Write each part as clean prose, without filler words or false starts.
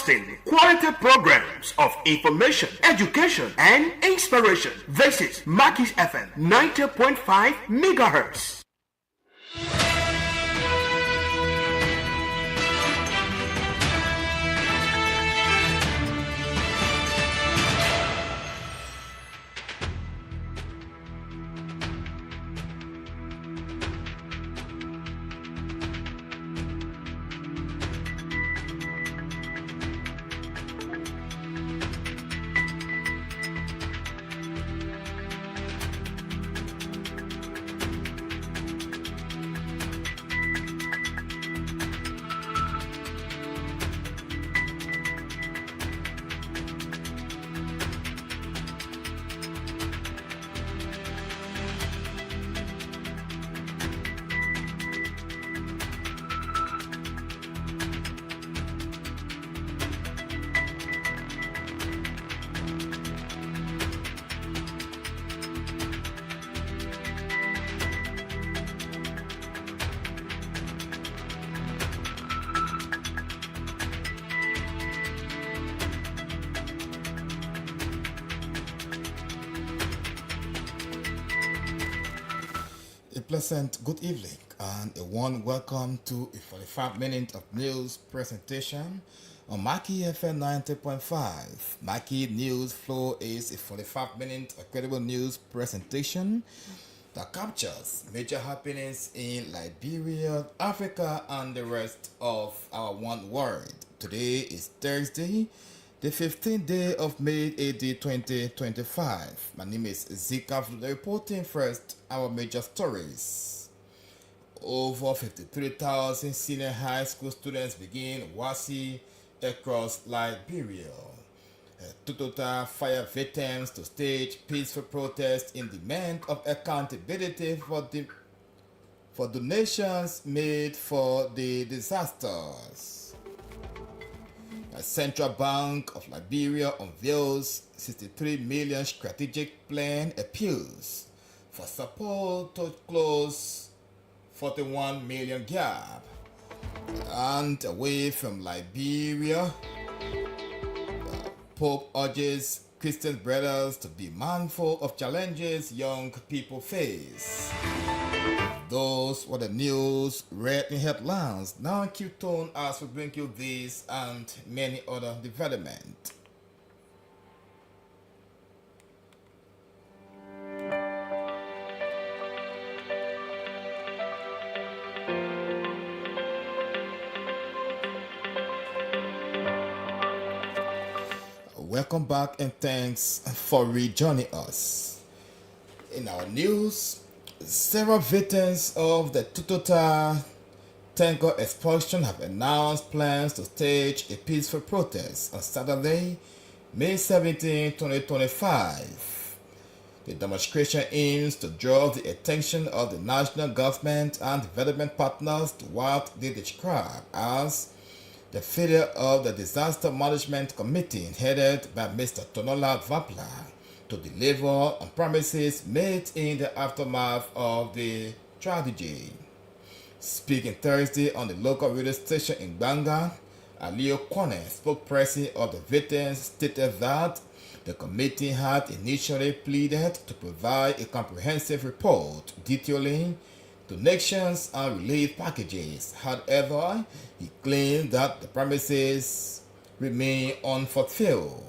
broadcasting quality programs of information, education, and inspiration. This is Maggie's FM 90.5 megahertz. A pleasant good evening and a warm welcome to a 45-minute of news presentation on Maggie FM 90.5. Maggie News Flow is a 45-minute credible news presentation that captures major happenings in Liberia, Africa, and the rest of our one world. Today is Thursday, the 15th day of May AD 2025. My name is Zikar, reporting first our major stories. Over 53,000 senior high school students begin WASI across Liberia. Total fire victims to stage peaceful protest in demand of accountability for donations made for the disasters. The Central Bank of Liberia unveils 63 million strategic plan appeals for support to close 41 million gap. And away from Liberia, Pope urges Christian brothers to be mindful of challenges young people face. Those were the news read in headlines. Now keep tone as we bring you these and many other developments. Welcome back and thanks for rejoining us. In our news, several victims of the Tutota Tango explosion have announced plans to stage a peaceful protest on Saturday, May 17, 2025. The demonstration aims to draw the attention of the national government and development partners to what they describe as the failure of the Disaster Management Committee headed by Mr. Tonola Vapla to deliver on promises made in the aftermath of the tragedy. Speaking Thursday on the local radio station in Banga, Alio Kone, spokesperson of the victims, stated that the committee had initially pleaded to provide a comprehensive report detailing donations and relief packages. However, he claimed that the promises remain unfulfilled.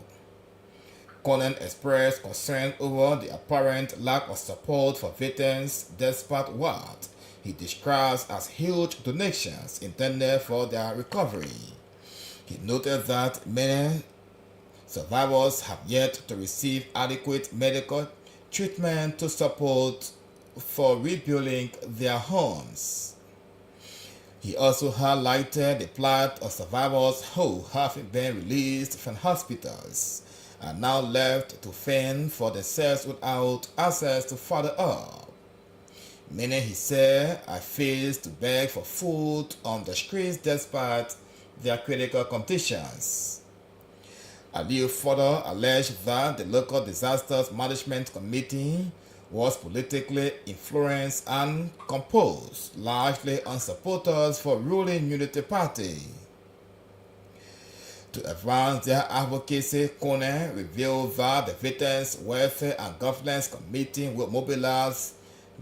Conan expressed concern over the apparent lack of support for victims despite what he describes as huge donations intended for their recovery. He noted that many survivors have yet to receive adequate medical treatment to support for rebuilding their homes. He also highlighted the plight of survivors who have been released from hospitals are now left to fend for themselves without access to further help. Many, he said, are faced to beg for food on the streets despite their critical conditions. Aliu further alleged that the local disasters management committee was politically influenced and composed largely on supporters for ruling Unity Party. To advance their advocacy, CONE revealed that the Veterans Welfare and Governance Committee will mobilize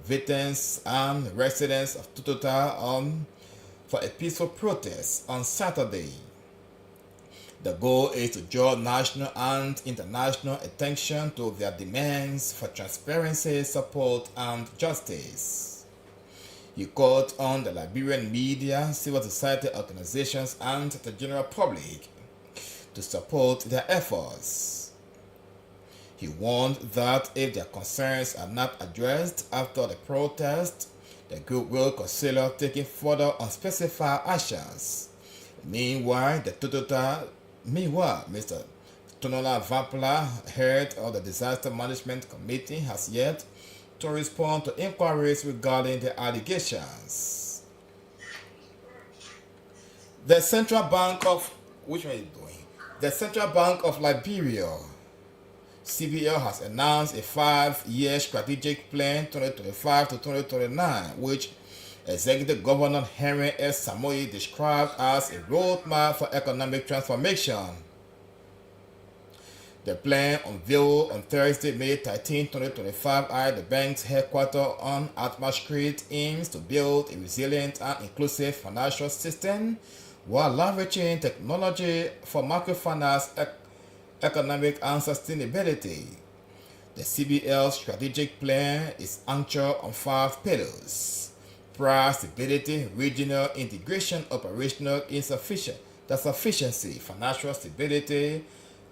veterans and residents of Tutota for a peaceful protest on Saturday. The goal is to draw national and international attention to their demands for transparency, support, and justice. He called on the Liberian media, civil society organizations, and the general public to support their efforts. He warned that if their concerns are not addressed after the protest, the group will consider taking further unspecified actions. Meanwhile, Mr. Tonola Vapla, head of the Disaster Management Committee, has yet to respond to inquiries regarding the allegations. The Central Bank of Liberia, CBL, has announced a 5-year strategic plan 2025 to 2029, which Executive Governor Henry S. Samoei described as a roadmap for economic transformation. The plan, unveiled on Thursday, May 13, 2025, at the bank's headquarters on Atma Street, aims to build a resilient and inclusive financial system while leveraging technology for microfinance, economic and sustainability. The CBL strategic plan is anchored on 5 pillars: price stability, regional integration, operational sufficiency, financial stability,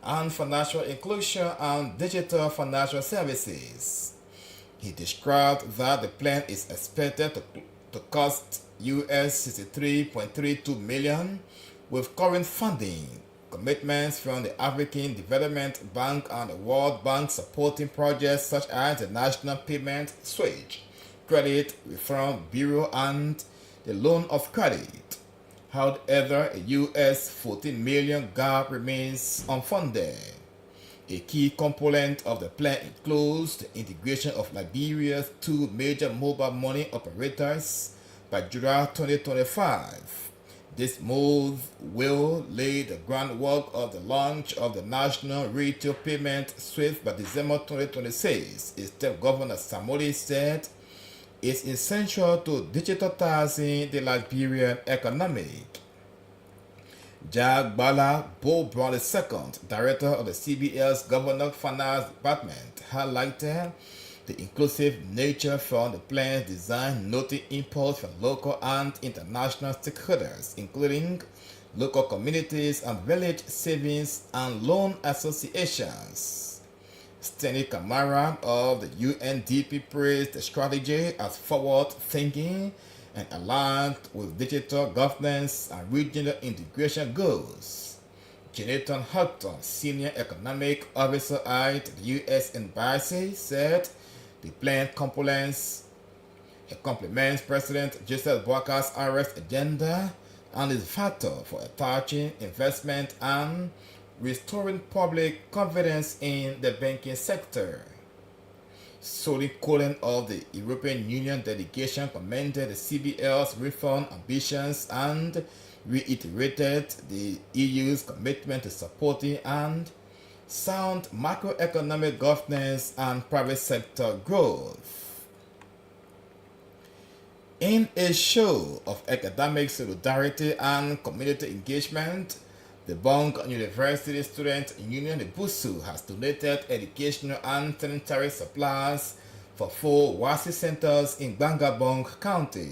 and financial inclusion, and digital financial services. He described that the plan is expected to cost US $63.32 million, with current funding commitments from the African Development Bank and the World Bank supporting projects such as the National Payment Switch, Credit Reform Bureau, and the Loan of Credit. However, a US $14 million gap remains unfunded. A key component of the plan includes the integration of Liberia's 2 major mobile money operators by July 2025. This move will lay the groundwork of the launch of the National Retail Payment Switch by December 2026, State Governor Samoei said. Is essential to digitalizing the Liberian economy. Jack Bala Bo Brown II, director of the CBL's Governor Finance Department, highlighted the inclusive nature from the plan's design, noting input from local and international stakeholders, including local communities and village savings and loan associations. Stanley Kamara of the UNDP praised the strategy as forward-thinking and aligned with digital governance and regional integration goals. Jonathan Houghton, Senior Economic Officer at the U.S. Embassy, said the plan complements President Joseph Boakar's arrest agenda and is vital for attaching investment and restoring public confidence in the banking sector. Solly Cullen of the European Union delegation commended the CBL's reform ambitions and reiterated the EU's commitment to supporting and sound macroeconomic governance and private sector growth. In a show of academic solidarity and community engagement, the Bong University Student Union, the BUSU, has donated educational and sanitary supplies for 4 WASI centers in Bangabong County.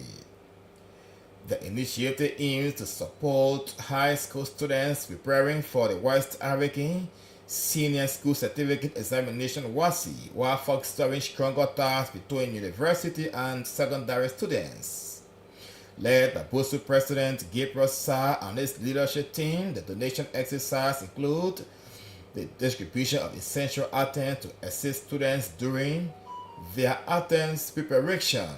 The initiative aims to support high school students preparing for the West African Senior School Certificate Examination WASI, while fostering stronger ties between university and secondary students. Led by BUSU President Gabriel Sarr and his leadership team, the donation exercise includes the distribution of essential items to assist students during their attendance preparation.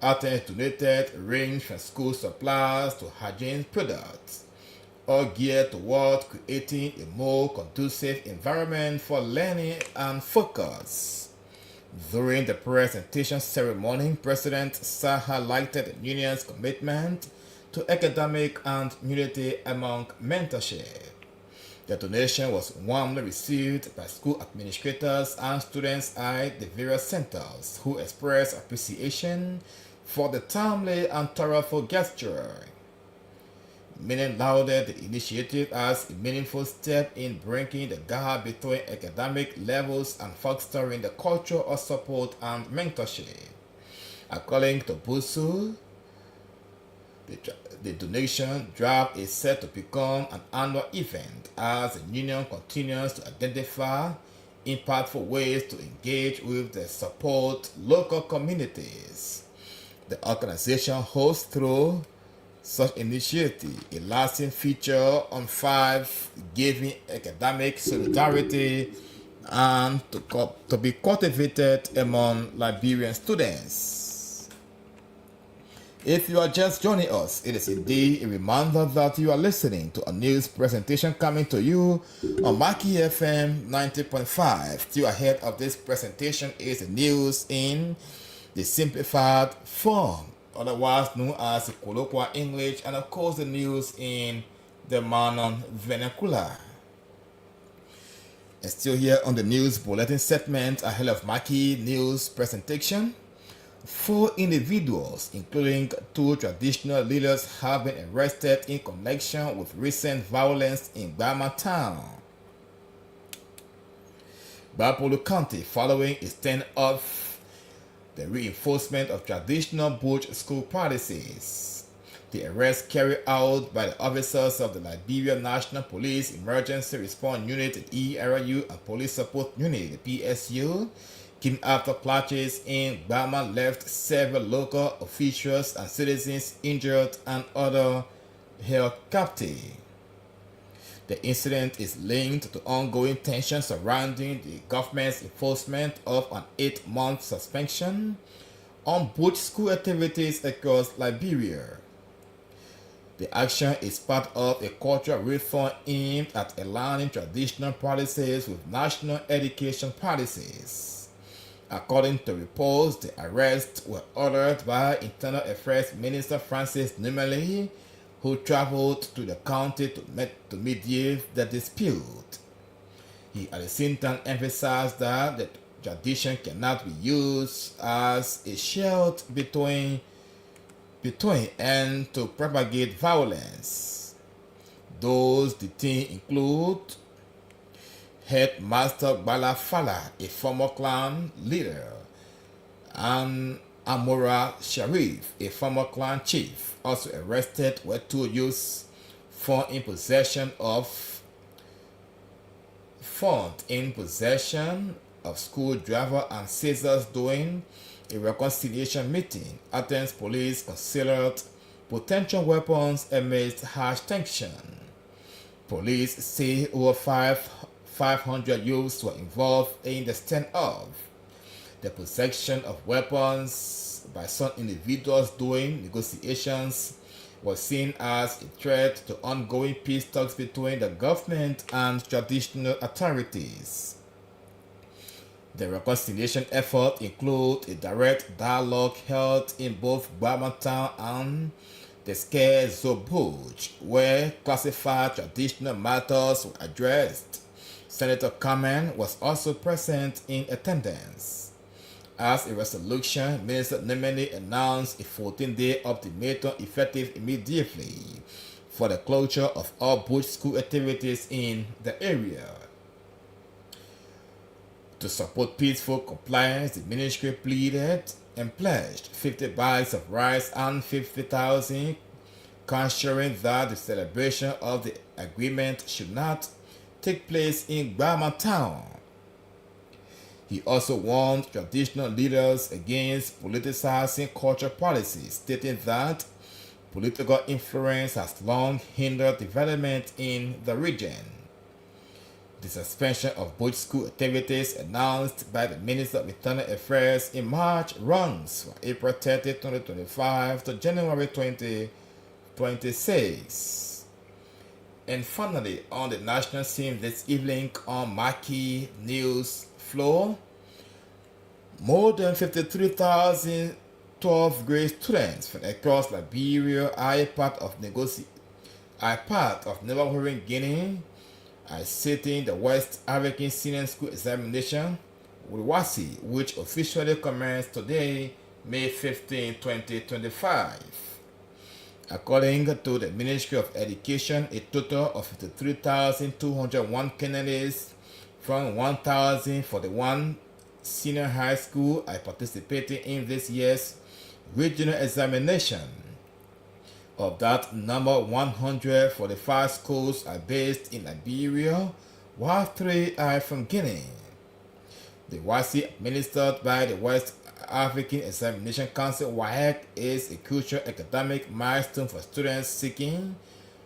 Items donated range from school supplies to hygiene products, all geared toward creating a more conducive environment for learning and focus. During the presentation ceremony, President Sarr highlighted the union's commitment to academic and unity among mentorship. The donation was warmly received by school administrators and students at the various centers who expressed appreciation for the timely and thoughtful gesture. Many lauded the initiative as a meaningful step in bridging the gap between academic levels and fostering the culture of support and mentorship. According to Busu, the donation drive is set to become an annual event as the union continues to identify impactful ways to engage with the support local communities. The organization hosts through such initiative a lasting feature on 5 giving academic solidarity and to be cultivated among Liberian students. If you are just joining us, it is indeed a reminder that you are listening to a news presentation coming to you on Maggie FM 90.5. Still ahead of this presentation is the news in the simplified form, otherwise known as the colloquial English, and of course the news in the Manon vernacular. And still here on the news bulletin segment ahead of Maggie news presentation. 4 individuals, including 2 traditional leaders, have been arrested in connection with recent violence in Bama town, Bapolu County, following a standoff, the reinforcement of traditional Butch school practices. The arrest carried out by the officers of the Liberia National Police Emergency Response Unit, the ERU, and Police Support Unit, the PSU, came after clashes in Bama left several local officials and citizens injured and others held captive. The incident is linked to ongoing tensions surrounding the government's enforcement of an 8-month suspension on Butch school activities across Liberia. The action is part of a cultural reform aimed at aligning traditional practices with national education policies. According to reports, the arrests were ordered by Internal Affairs Minister Francis Numeli, who traveled to the county to mediate the dispute. He at the same time emphasized that the tradition cannot be used as a shield between and to propagate violence. Those detained include Headmaster Balafala, a former clan leader, and Amora Sharif, a former clan chief, also arrested, were 2 youths found in possession of screwdriver and scissors during a reconciliation meeting. Athens police considered potential weapons amidst harsh tension. Police say over 500 youths were involved in the standoff. The possession of weapons by some individuals during negotiations was seen as a threat to ongoing peace talks between the government and traditional authorities. The reconciliation effort includes a direct dialogue held in both Bama Town and the Scare Zobuj, where classified traditional matters were addressed. Senator Kamen was also present in attendance. As a resolution, Minister Nemeni announced a 14-day ultimatum effective immediately for the closure of all Butch school activities in the area. To support peaceful compliance, the ministry pleaded and pledged 50 bags of rice and 50,000, ensuring that the celebration of the agreement should not take place in Bama town. He also warned traditional leaders against politicizing cultural policies, stating that political influence has long hindered development in the region. The suspension of Butch school activities announced by the Minister of Internal Affairs in March runs from April 30, 2025 to January 2026. And finally, on the national scene this evening on Maggie News Flow, more than 53,000 12th grade students from across Liberia are part of neighboring Guinea are sitting the West African Senior School Examination, WASI, which officially commenced today, May 15, 2025. According to the Ministry of Education, a total of 53,201 candidates from 1,041 senior high school are participating in this year's regional examination. Of that number, 145 schools are based in Liberia, while 3 are from Guinea. The WASI, administered by the West African Examination Council (WAEC), is a crucial academic milestone for students seeking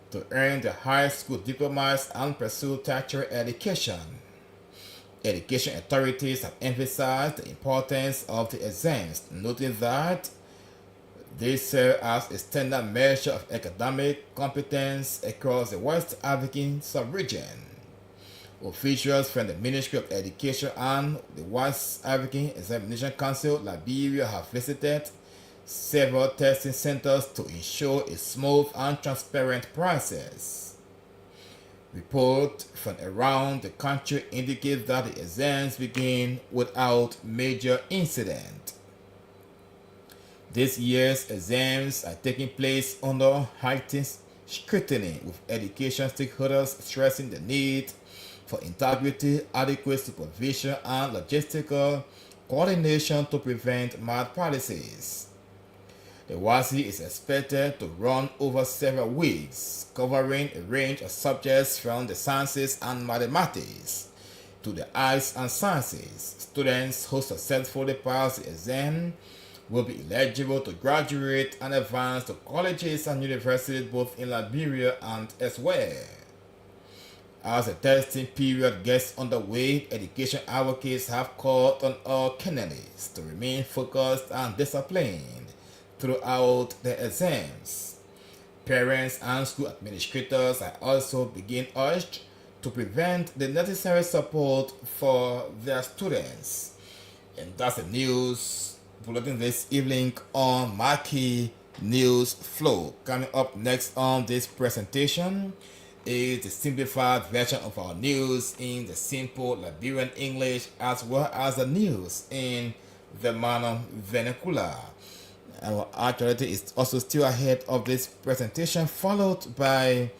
to earn their high school diplomas and pursue tertiary education. Education authorities have emphasized the importance of the exams, noting that they serve as a standard measure of academic competence across the West African sub-region. Officials from the Ministry of Education and the West African Examination Council Liberia have visited several testing centers to ensure a smooth and transparent process. Reports from around the country indicate that the exams begin without major incident. This year's exams are taking place under heightened scrutiny, with education stakeholders stressing the need for integrity, adequate supervision, and logistical coordination to prevent malpractices. The WASI is expected to run over several weeks, covering a range of subjects from the sciences and mathematics to the arts and sciences. Students who successfully pass the exam will be eligible to graduate and advance to colleges and universities both in Liberia and elsewhere. As the testing period gets underway, education advocates have called on all candidates to remain focused and disciplined throughout the exams. Parents and school administrators are also being urged to prevent the necessary support for their students. And that's the news bulletin this evening on Maggie News Flow. Coming up next on this presentation is the simplified version of our news in the simple Liberian English, as well as the news in the Mano vernacular. Our actuality is also still ahead of this presentation, followed by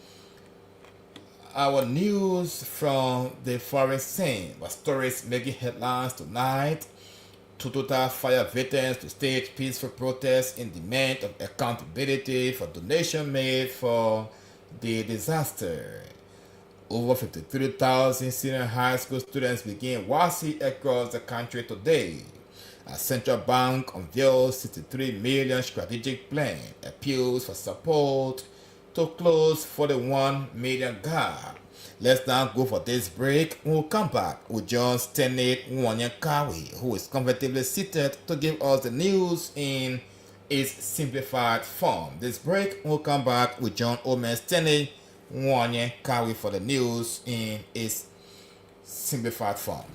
our news from the foreign scene, but stories making headlines tonight. Total fire veterans to stage peaceful protests in demand of accountability for donation made for the disaster. Over 53,000 senior high school students begin WASI across the country today. A central bank unveils 63 million strategic plan, appeals for support to close 41 million gap. Let's now go for this break. We'll come back with John Stanley Nwanyekawi, who is comfortably seated to give us the news in its simplified form. This break, we'll come back with John Stanley Nwanyekawi for the news in its simplified form.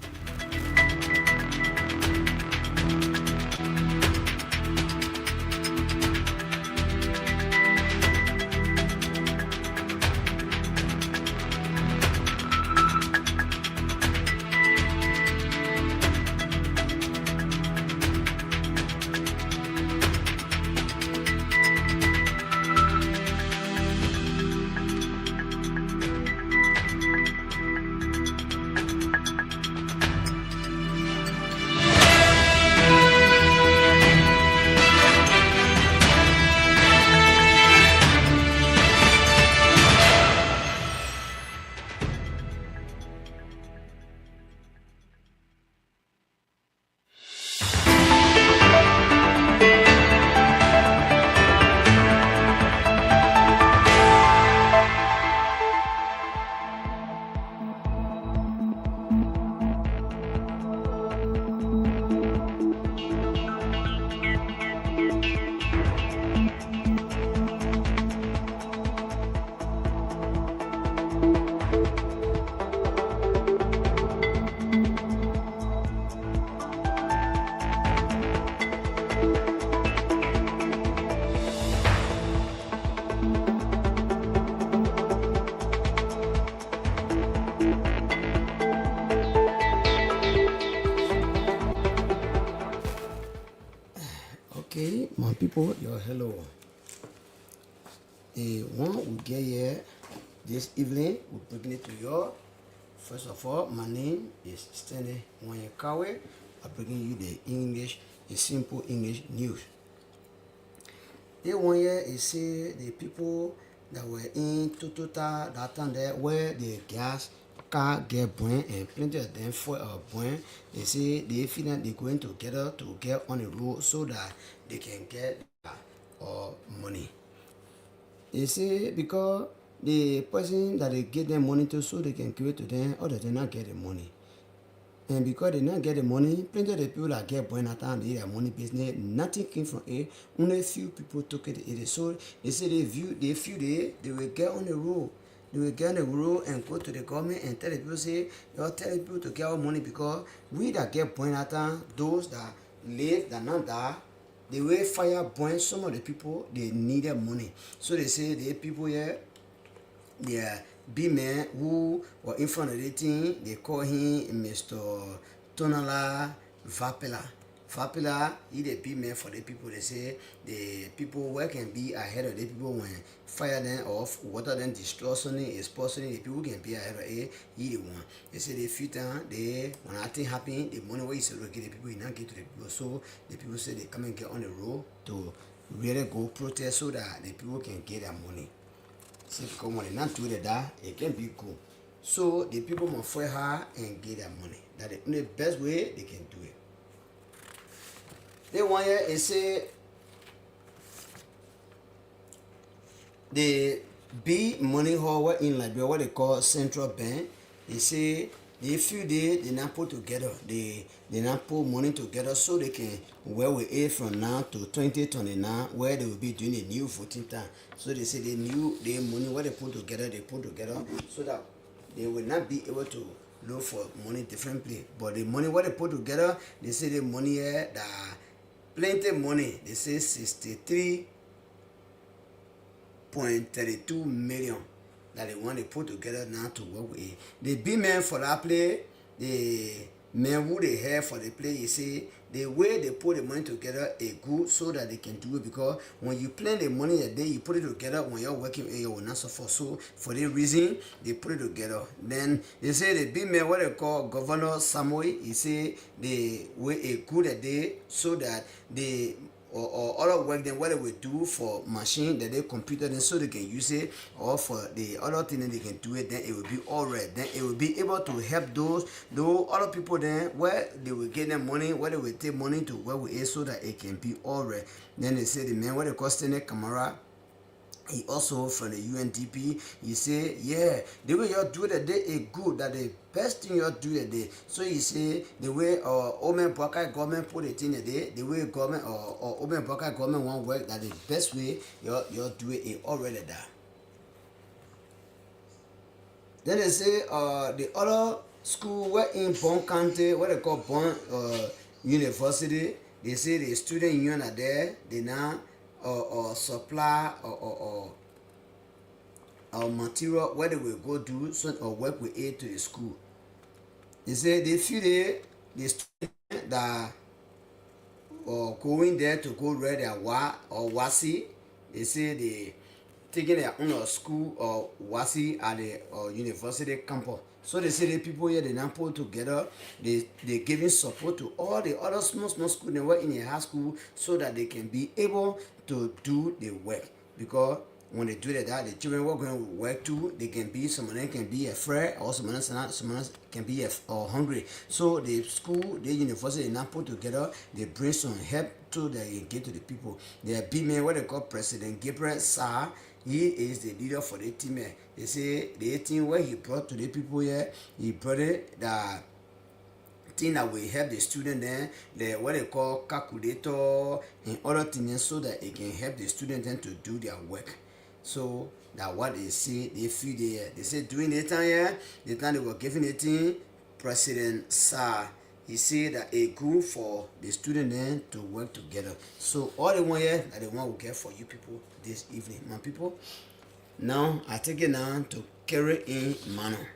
people, your hello. The one we get here this evening, we're bringing it to you. First of all, my name is Stanley Wanyakawe. I'm bringing you the English, the simple English news. The one here is say the people that were in Tututa that time there where the gas car get burnt and plenty of them for burnt. They say they feel that they're going together to get on the road so that they can get money. They say because the person that they get them money to so they can give it to them, or they not get the money. And because they not get the money, plenty of the people that get born at time they their money business, nothing came from it. Only few people took it. So they say they will get on the road. They will get on the road and go to the government and tell the people say, you tell the people to get our money because we that get born at time, those that live that not die, the way fire burn some of the people they needed money. So they say the people here, they are big men who were in front of the thing, they call him Mr. Tonala Vapela. Vapela, he the big man for the people. They say the people where can be ahead of the people when fire them off, water them destroy something, expose something, the people can be ahead of it, he the one. They say the few times they when nothing happen, the money where you say get the people, you not get to the people. So the people say they come and get on the road to really go protest so that the people can get their money. See, because when they not do that, it can be good. So the people must fight hard and get their money. That's the only best way they can do it. They want here is say the big money hall in Liberia, what they call central bank. They say they few days they not put together. They not put money together so they can where we are from now to 2029 where they will be doing a new voting time. So they say the money what they put together so that they will not be able to look for money differently. But the money what they put together, they say the money here that plenty money. They say 63.32 million that they want to put together now to work with it. The big man for that play, the man who they have for the play, you see, the way they put the money together is good so that they can do it because when you plan the money a day, you put it together when you're working, you will not suffer. So for the reason, they put it together. Then they say the big man, what they call Governor Samoy, he say the way a good a day so that they or other work then what they will do for machine that they computer then so they can use it or for the other thing that they can do it, then it will be alright. Then it will be able to help those other people then where they will get them money, where they will take money to where we is so that it can be alright. Then they say the man what they call Stanley Camara, he also from the UNDP, he say, yeah, the way you do the day is good, that the best thing you do the day. So he say the way Omen Baka government put it in the day, the way government or Omen Baka government won't work, that the best way you do it is already there. Then they say the other school where in Bon County, what they call Bon University, they say the student union are there, they now supply or material where they will go do so or work with it to the school. They say they feel the student that going there to go read their wasi. They say they taking their own school or wasi at the university campus. So they say the people here they now put together, they giving support to all the other small schools they work in the high school so that they can be able to do the work. Because when they do that, the children were going to work too. They can be, some of them can be afraid, or some of them can be hungry. So the school, the university, they now put together, they bring some help so that they get to the people. They are big men, what they call President Gabriel Sar. He is the leader for the team. They say the team where he brought to the people here, he brought it that thing that will help the student then, the what they call calculator and other things so that it can help the student then to do their work. So that what they say, they feel there. They say during the time here, the time they were giving it in, President Sar, he said that a group for the student then to work together. So all the one here that the one will get for you people this evening, my people. Now I take it now to carry in manner.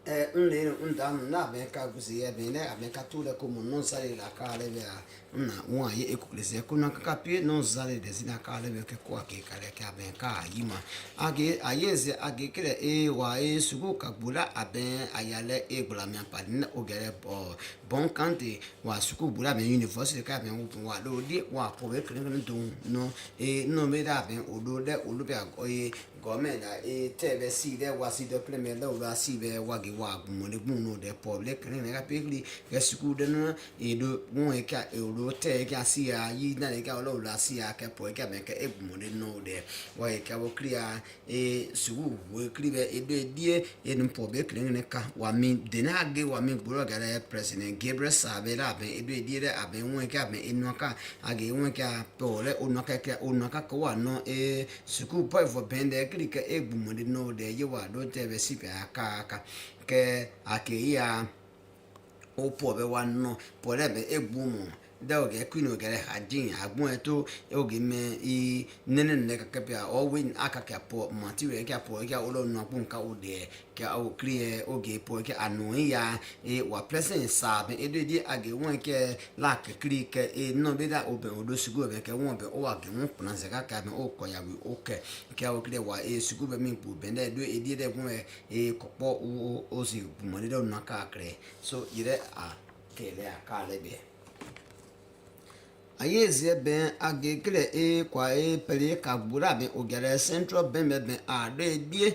undam na ben ka gusi ya ben na ben ka tuda como non sale la kale be na wa ye ekuklese kuna ka pie non sale de sina kale be ke kwa ke kale ka ben ka yima age ayeze age kele wa sugu ka bula aben ayale gbula mi pa na ogere bon kante wa sugu bula ben university ka ben wa lo di wa po be kele don no no me da ben odo de olu be agoye government tebe si de wa si de premier de wa si be wa ge wa mo de no de public ne ka pegli ke school de no do mo e ka euro te ka si a yi na le ka lo la si a ke po ka be ke e mo de no de wa e ka wo clear school wo clear be die no public ne ka wa mi de na ge wa mi gboro ga le president Gabriel Sabe la be die de abe wo ka be enu ka age wo ka po le onu ka ko wa no school boy for bende klika egbumode no de yewa do tebe sipe aka ke akeya opo be wa no porebe egbumu da oge kwino gere hadin agbon eto oge me nene ne ka kapia o win aka ka po material ka po ka olo no agbon ka ode ka o clear oge po ka anu ya wa present sabe di age won ke la ka click no be da obe odo sugo be ke won be o wa ge won pronounce ka me o ko ya wi okay ka o clear wa sugo be mi pu be na do di de gun kopo o si pu mo de no ka kre so ire a kele aka le be ayeze ben agekele kwa pele kagbura ben ogere central ben a de die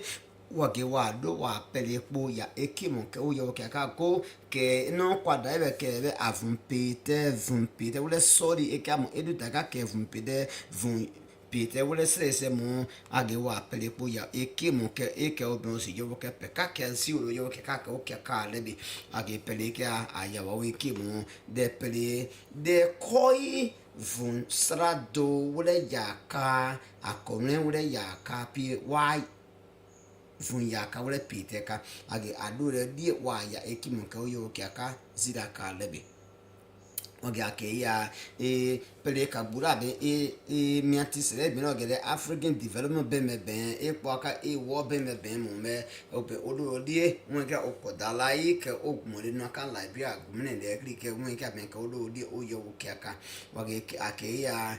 wage wa do wa pele po ya ekimo ke o yo ke ka ko ke no kwada ebe ke be avunpete wole sorry e ka mo edu daga ke vunpete vun Peter wole se mo age wa pele po ya ekimo ke eke obon si yo ke pe ka ke si o yo ke ka o ke ka lebi age pele ke aya wa ekimo de pele de koi vun srado wole ya ka akome wole ya ka pi wai vun ya ka wole Peter ka age adore die wa ya ekimo ke o yo ke ka zira ka lebi oge ake ya pele kagbura be miati sere bi no gele African Development be me ben po aka wo be me ben mo me ope odo die won ka okoda yi ke ogmore no kan Liberia gumne de kri ke won ka ben ka odo die o yo ke aka wage ake ya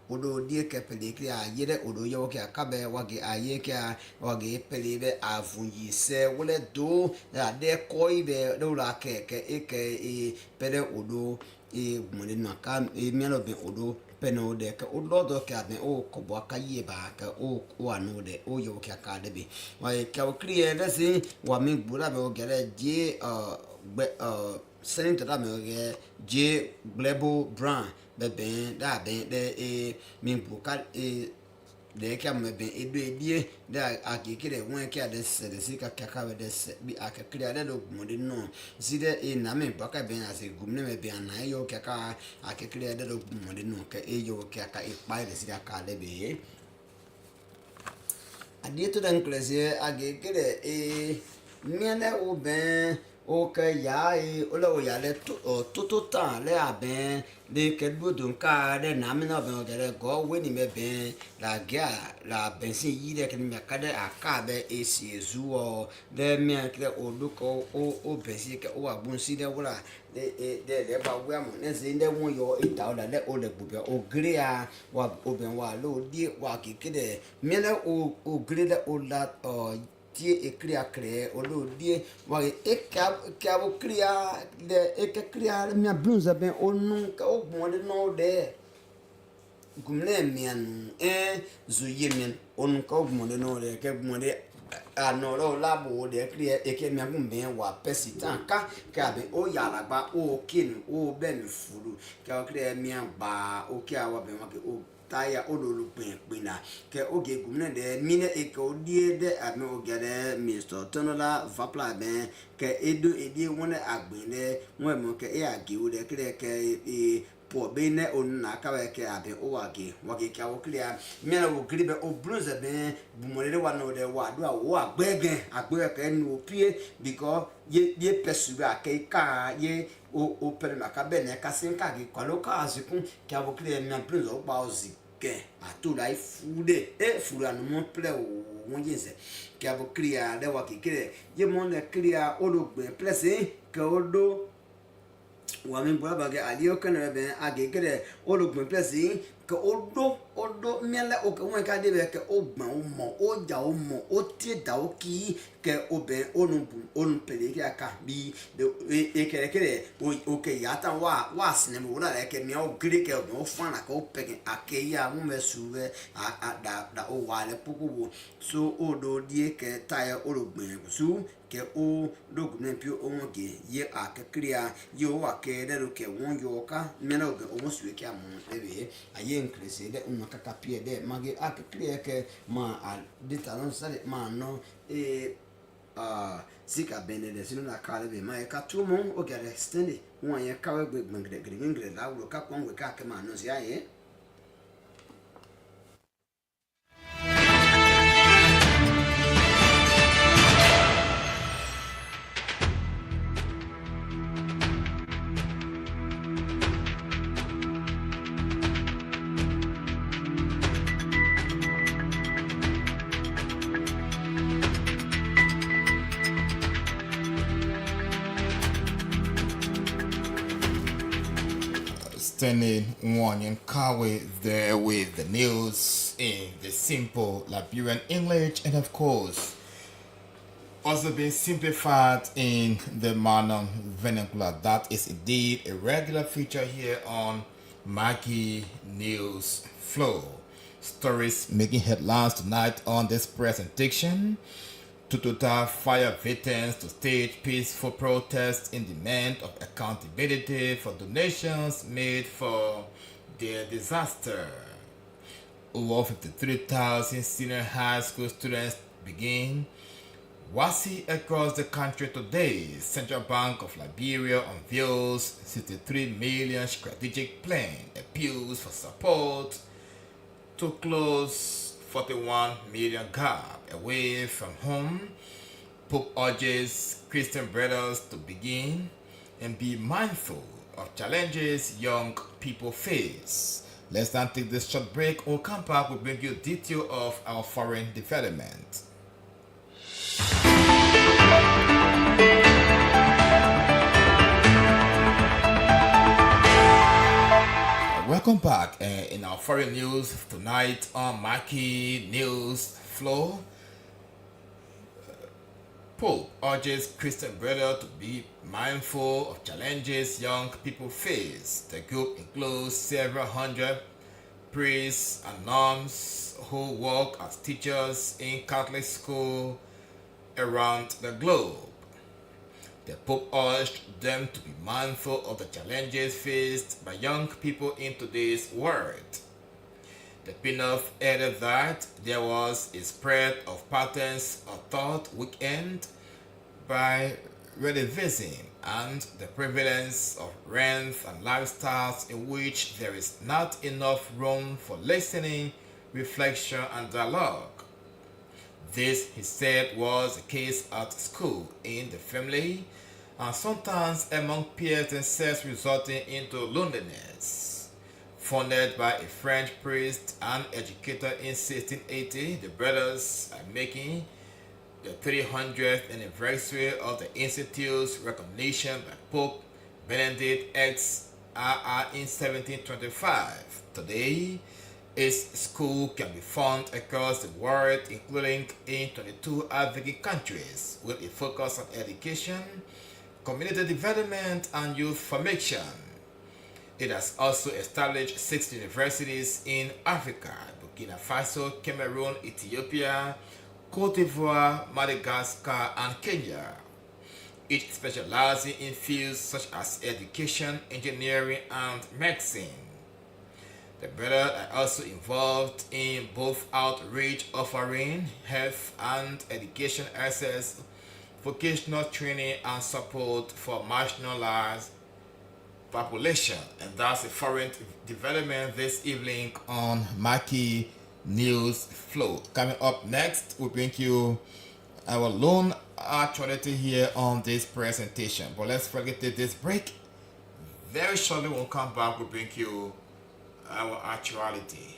odo die ke pele kri a yere odo yo ke aka be wage aye ke wage pele be avunyi se wole do da de koi be do la ke pele odo gumone no ka mialo be odo peno de ka odo do ka be o ko bo ka ye ba ka o anu de o yo ka ka de bi wa ka o kriye de si wa mi gbura be o gere je senator da me ge je global brand be ben da ben de mi bu ka de ka me ben edo edie da akikire won ka de se de si ka ka de se bi akikire de do gumode no si de na me ba ka ben ase gumne me ben na yo ka akikire de do gumode no ka yo ka ipa de si ka de be adie to dan klese akikire miene o ben o ka ya o lo ya le to tan le aben de ke budun ka de na me na ben gere go we ni me ben la bensin yi de ke me ka de aka be esi ezu o de me ke o do ko o bensin ke o agbon si de wura de ba we mo ne se de won yo ita o da le o le gbe o gre a wa o ben wa lo di wa ki ke de me le o gre de o la tie ekria kre olo die wa eka bo kria de eka kria mi abunza ben onu ka ogbon de no de gumle mian zo yemen onu ka ogbon de no de ke ogbon de anoro labo de kria eke mi agun ben wa pesitan ka be o yala gba o kinu o be mi furu ka kria mi agba o ki awa ben wa ke o taya odolu pina ke oge gumne de mine e ko die de ame ogere Mr. Tonola vapla ben ke edo edi wona agbele won mo ke e age o de kre ke po be ne onna ka ke abe o wage ka o clear mena o gribe o bluze ben bumole wa no de wa do o agbege ke nu opie because ye pesuga ke ka ye o pere maka bene ka sin ka ge kwalo ka azikun ke abo clear mi bluze o pa ozi ke atula ifude fura no mo ple o won jinse que a cria de wa kikire ye mon le cria olugbe place que odo wa mi bua ba ge ali o kana be agegere olugbe place que odo miele o que won ka de be que o gbon o mo o ja o mo o tie da o ki que o be onu pele ki aka bi de e kere o que ya tan wa sine mo na le que mi o gre que o fa na que o pe ake ya mo me suwe da o wa le popo so o do die que ta o olugbe su que o document pio o mo ge ye a que cria yo wa que de lo que won yo ka mena o ge o mo suwe ki amon ebe aye increase de un kakapie de magi a que cria que ma a de talon sale ma no e Zikar bene de sinu na kale be ma e ka tumo o ge extend won ye ka we gbengre la wo ka kon we ka ke ma no si aye. Standing one in Kawe there with the news in the simple Liberian English, and of course also being simplified in the manner vernacular. That is indeed a regular feature here on Maggie News Flow. Stories making headlines tonight on this presentation. Tututa fire veterans to stage peaceful protests in demand of accountability for donations made for their disaster. Over 53,000 senior high school students begin WASI across the country today. Central Bank of Liberia unveils 63 million strategic plan, appeals for support to close 41 million gap away from home. Pope urges Christian brothers to begin and be mindful of challenges young people face. Let's now take this short break. We'll come back. We'll bring you detail of our foreign development. Welcome back in our foreign news tonight on Maggie News Flow. Pope urges Christian brothers to be mindful of challenges young people face. The group includes several hundred priests and nuns who work as teachers in Catholic schools around the globe. The Pope urged them to be mindful of the challenges faced by young people in today's world. The Pinov added that there was a spread of patterns of thought weakened by relativism and the prevalence of rents and lifestyles in which there is not enough room for listening, reflection, and dialogue. This, he said, was the case at school, in the family, and sometimes among peers themselves, resulting into loneliness. Founded by a French priest and educator in 1680, the brothers are making the 300th anniversary of the Institute's recognition by Pope Benedict XII in 1725. Today, its school can be found across the world, including in 22 African countries, with a focus on education, community development, and youth formation. It has also established 6 universities in Africa: Burkina Faso, Cameroon, Ethiopia, Cote d'Ivoire, Madagascar, and Kenya, each specializing in fields such as education, engineering, and medicine. The brothers are also involved in both outreach, offering health and education access, vocational training, and support for marginalized population. And that's a foreign development this evening on Maggie News Flow. Coming up next, we'll bring you our lone actuality here on this presentation. But let's forget this break. Very shortly we'll come back, we'll bring you our actuality.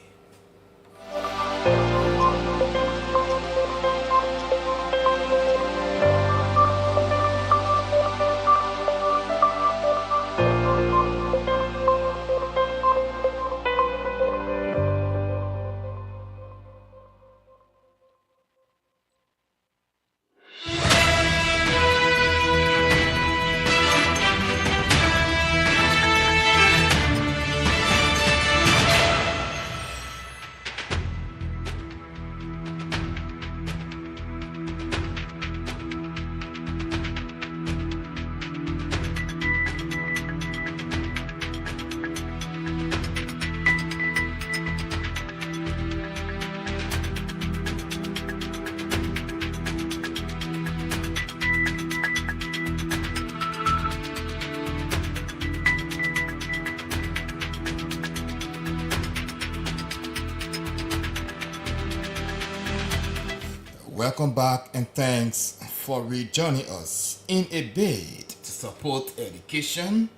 Welcome back and thanks for rejoining us. In a bid to support education,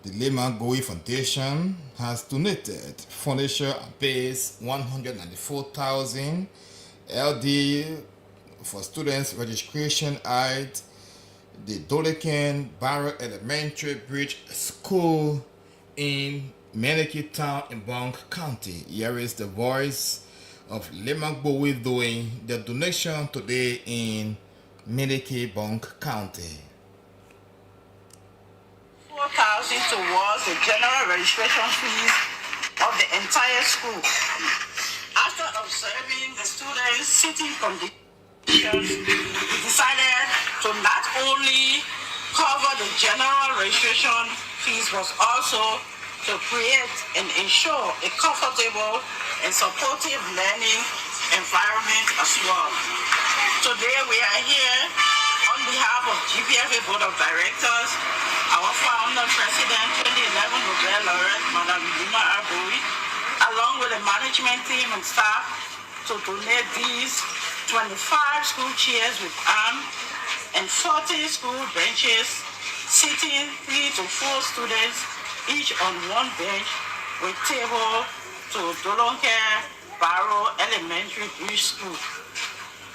the Lehman Bowie Foundation has donated furniture and pays 194,000 LD for students' registration at the Dolekan Barrow Elementary Bridge School in Maggie Town in Bong County. Here is the voice of Lehman Bowie doing the donation today in Maggie Bong County. 4,000 towards the general registration fees of the entire school. After observing the students' sitting conditions, we decided to not only cover the general registration fees, but also to create and ensure a comfortable and supportive learning environment as well. Today we are here on behalf of GPFA Board of Directors, our founder, President, 2011 Nobel laureate, Madam Lima Bowie, along with the management team and staff, to donate these 25 school chairs with arms and 40 school benches, seating 3 to 4 students, each on one bench, with table to Dolonke Barrow Elementary Bridge School.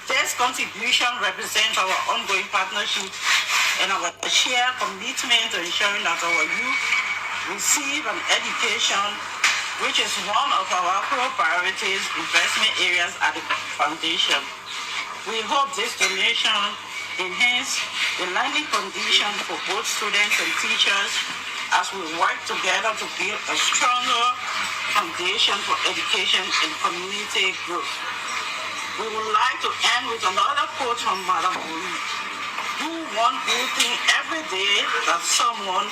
This contribution represents our ongoing partnership and our shared commitment to ensuring that our youth receive an education, which is one of our core priorities investment areas at the foundation. We hope this donation enhance the learning conditions for both students and teachers as we work together to build a stronger foundation for education and community growth. We would like to end with another quote from Madam Bowie. Do one good thing every day that someone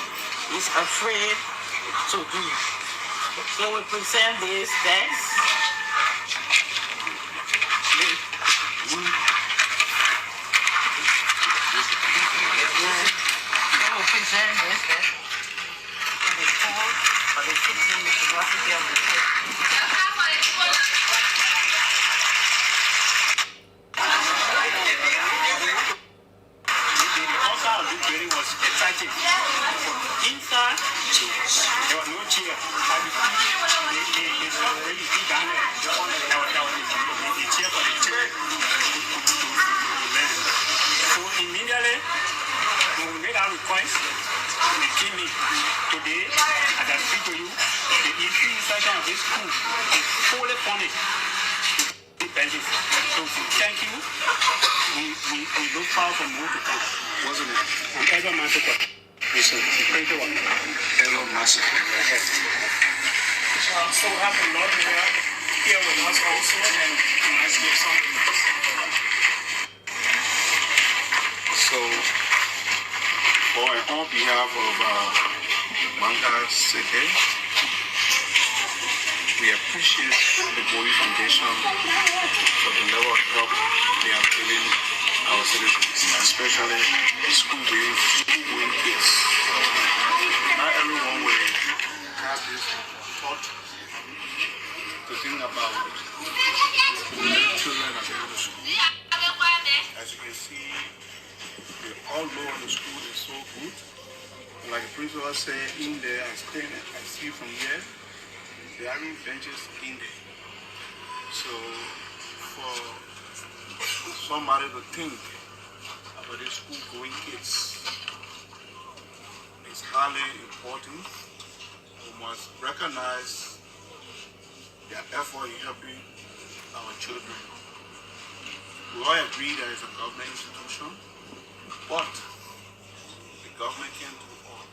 is afraid to do. So we present this text. So we present this text to the school for the teaching university of the state. Inside, there was no chair. They already sit down there. There was the chair for the chair. So immediately, when we made our request, they came in. Today, as I speak to you, the history section of this school is fully funded. Benches. So thank you. We look forward for more to come. Wasn't it? And ever massacre. Yes, sir. Thank you. Ever massacre. So I'm so happy Lord here with us also and let's give something. So on behalf of Manga City, we appreciate the Bowie Foundation for the level of help they are giving our citizens, especially school-going kids. Not everyone will have this thought to think about children at the end of school. As you can see, the outlook of the school is so good. Like the principal said, in there, I see from here, there are benches in there. So for somebody to think about the school going kids is highly important. We must recognize their effort in helping our children. We all agree that it's a government institution, but the government can't do all.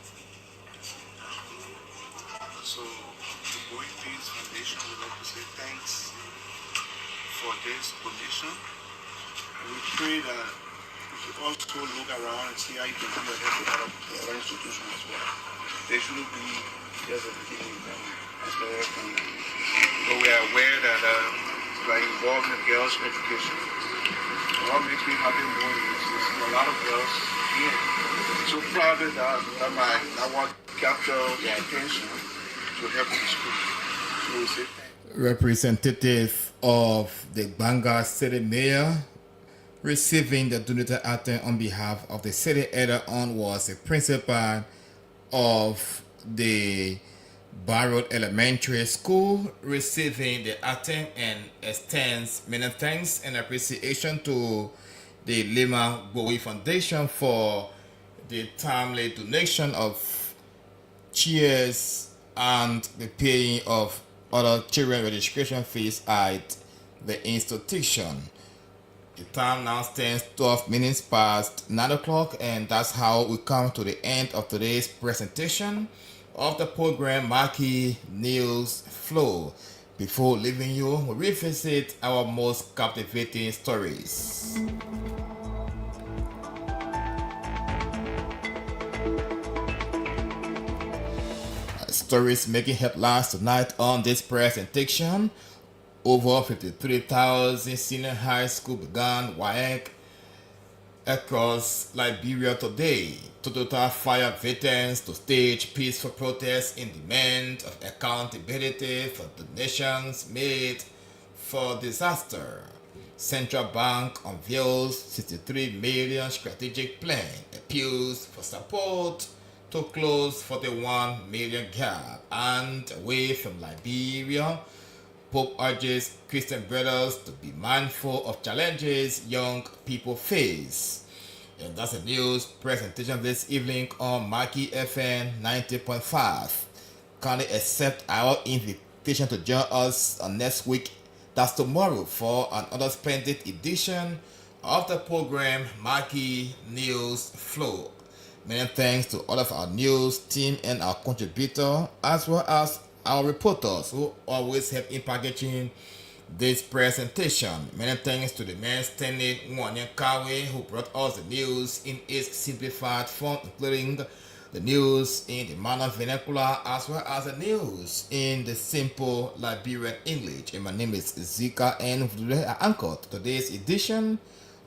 So the Bowie Peace Foundation would like to say thanks for this donation. And we pray that we should also look around and see how you can do the help of other institutions as well. They shouldn't be just a beginning as well. But we are aware that we are involved in girls' education. What makes me happy more is to see a lot of girls here. So proud of that I want to capture their attention to help the school. So we say thank you. Representative of the Banga City Mayor, Receiving the donated item on behalf of the city earlier on was the principal of the Barrow Elementary School, receiving the item and extends many thanks and appreciation to the Lima Bowie Foundation for the timely donation of chairs and the paying of other children registration fees at the institution. The time now stands 12 minutes past 9 o'clock, and that's how we come to the end of today's presentation of the program Maggie News Flow. Before leaving you, we revisit our most captivating stories. Stories making headlines tonight on this presentation. Over 53,000 senior high school began WAEC across Liberia today. Total fire veterans to stage peaceful protests in demand of accountability for donations made for disaster. Central Bank unveils 63 million strategic plan, appeals for support to close 41 million gap. And away from Liberia, Pope urges Christian brothers to be mindful of challenges young people face. And that's the news presentation this evening on Maggie FM 90.5. Kindly accept our invitation to join us on next week, that's tomorrow, for another splendid edition of the program Maggie News Flow. Many thanks to all of our news team and our contributor, as well as our reporters who always help in packaging this presentation. Many thanks to the man Stanley Kawe, who brought us the news in its simplified form, including the news in the manner vernacular as well as the news in the simple Liberian English. And my name is Zikar and Vululleh are anchored to today's edition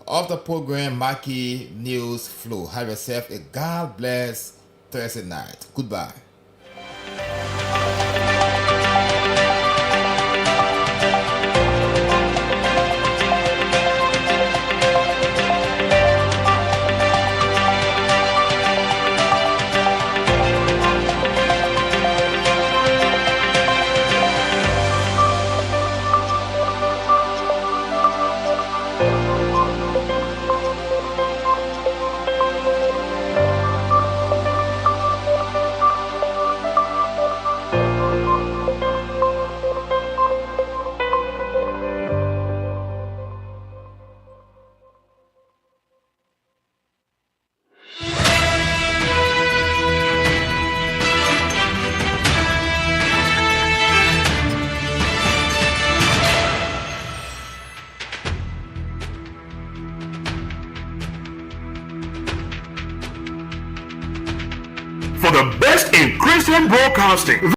of the program Maggie News Flow. Have yourself a God bless Thursday night. Goodbye. For the best in Christian broadcasting,